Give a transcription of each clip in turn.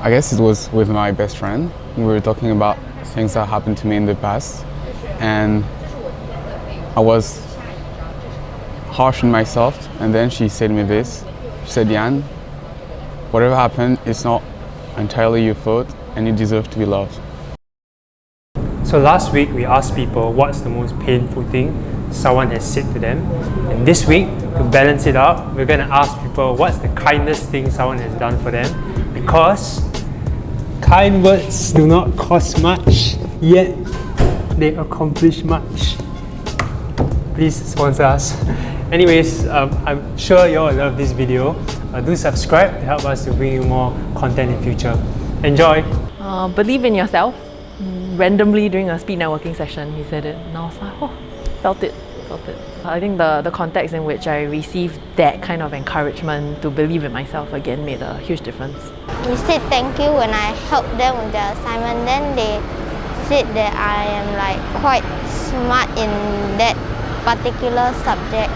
I guess it was with my best friend. We were talking about things that happened to me in the past, and I was harsh on myself, and then she said me this. She said, "Yan, whatever happened, it's not entirely your fault, and you deserve to be loved." So last week we asked people what's the most painful thing someone has said to them, and this week, to balance it out, we're going to ask people what's the kindest thing someone has done for them, because kind words do not cost much, yet they accomplish much. Please sponsor us. Anyways, I'm sure you all love this video. Do subscribe to help us to bring you more content in future. Enjoy! Believe in yourself. Randomly during a speed networking session, he said it, and I was like, oh, felt it. I think the context in which I received that kind of encouragement to believe in myself again made a huge difference. We said thank you when I helped them with their assignment. Then they said that I am like quite smart in that particular subject.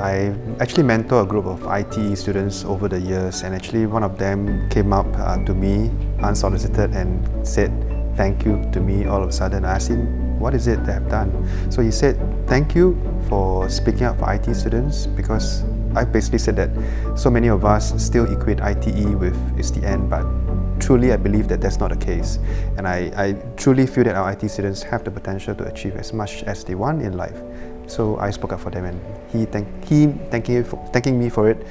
I actually mentor a group of IT students over the years, and actually one of them came up to me unsolicited and said thank you to me all of a sudden. I asked him, what is it that I've done? So he said, thank you for speaking up for IT students, because I basically said that so many of us still equate ITE with it's the end, but truly I believe that that's not the case. And I truly feel that our IT students have the potential to achieve as much as they want in life. So I spoke up for them, and thanking me for it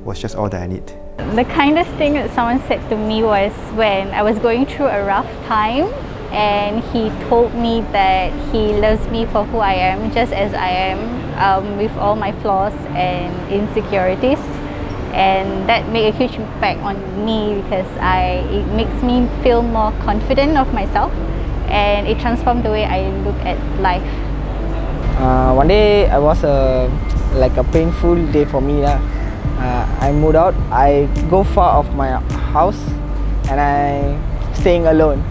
was just all that I need. The kindest thing that someone said to me was when I was going through a rough time, and he told me that he loves me for who I am, just as I am, with all my flaws and insecurities. And that made a huge impact on me because it makes me feel more confident of myself, and it transformed the way I look at life. One day it was like a painful day for me. I moved out, I go far off my house, and I staying alone.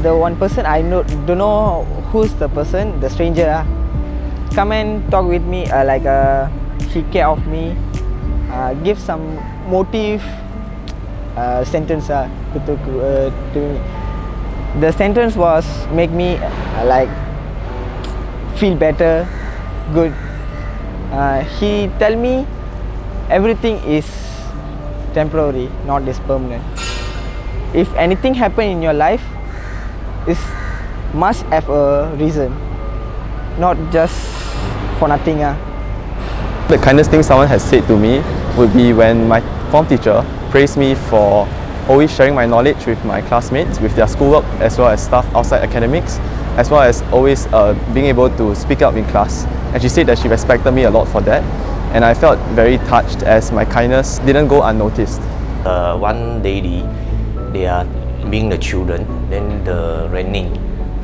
The one person I don't know who's the person, the stranger, come and talk with me, he care of me, give some motive sentence to me. The sentence was make me feel better, good. He tell me everything is temporary, not this permanent. If anything happen in your life, it must have a reason, not just for nothing. The kindest thing someone has said to me would be when my form teacher praised me for always sharing my knowledge with my classmates, with their schoolwork, as well as stuff outside academics, as well as always being able to speak up in class. And she said that she respected me a lot for that, and I felt very touched as my kindness didn't go unnoticed. One lady, they are being the children, then the raining,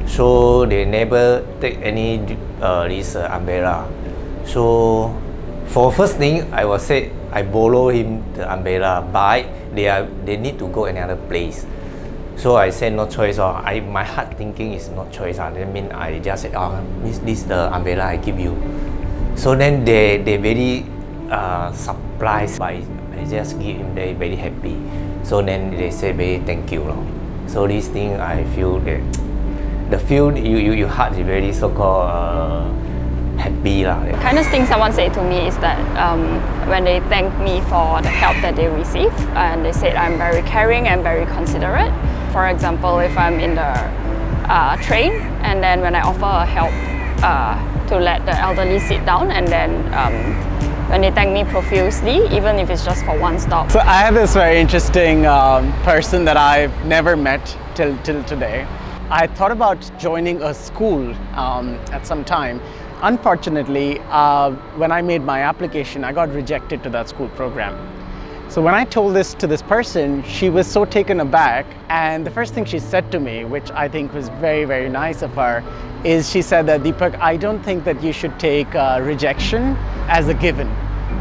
so they never take any this umbrella. So for first thing, I was say I borrow him the umbrella, but they need to go another place. So I said no choice. My heart thinking is not choice. That means I just said, this the umbrella I give you. So then they very surprised, but I just give him, they very happy. So then they say very thank you. So this thing I feel that the feel your heart is very so-called happy. The kindest thing someone said to me is that when they thank me for the help that they receive, and they said I'm very caring and very considerate. For example, if I'm in the train, and then when I offer a help to let the elderly sit down, and then when they thank me profusely, even if it's just for one stop. So I have this very interesting person that I've never met till today. I thought about joining a school at some time. Unfortunately, when I made my application, I got rejected to that school program. So when I told this to this person, she was so taken aback, and the first thing she said to me, which I think was very, very nice of her, is she said that, Deepak, I don't think that you should take rejection as a given.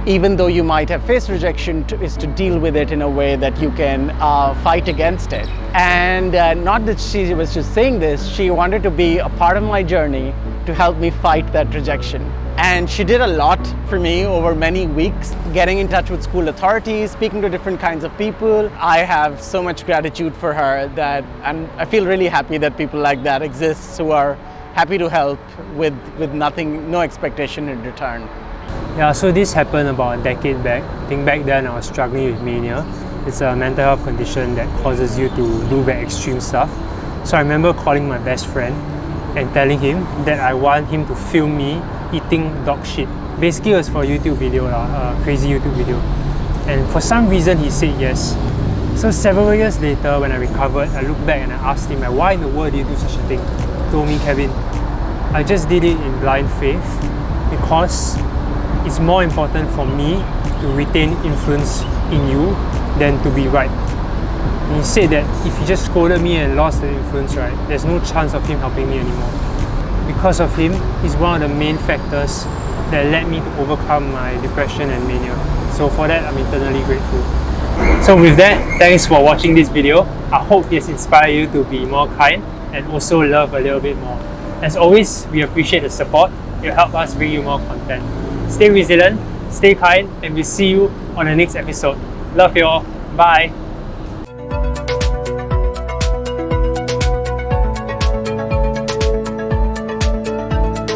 Even though you might have faced rejection, is to deal with it in a way that you can fight against it. And not that she was just saying this, she wanted to be a part of my journey to help me fight that rejection. And she did a lot for me over many weeks, getting in touch with school authorities, speaking to different kinds of people. I have so much gratitude for her that I feel really happy that people like that exist who are happy to help with nothing, no expectation in return. Yeah, so this happened about a decade back. I think back then I was struggling with mania. It's a mental health condition that causes you to do very extreme stuff. So I remember calling my best friend and telling him that I want him to film me eating dog shit. Basically it was for a YouTube video, a crazy YouTube video. And for some reason he said yes. So several years later when I recovered, I looked back and I asked him, why in the world did you do such a thing? He told me, Kevin, I just did it in blind faith because it's more important for me to retain influence in you than to be right. And he said that if he just scolded me and lost the influence, right, there's no chance of him helping me anymore. Because of him, he's one of the main factors that led me to overcome my depression and mania. So for that, I'm eternally grateful. So with that, thanks for watching this video. I hope it has inspired you to be more kind and also love a little bit more. As always, we appreciate the support. It'll help us bring you more content. Stay resilient, stay kind, and we'll see you on the next episode. Love you all. Bye.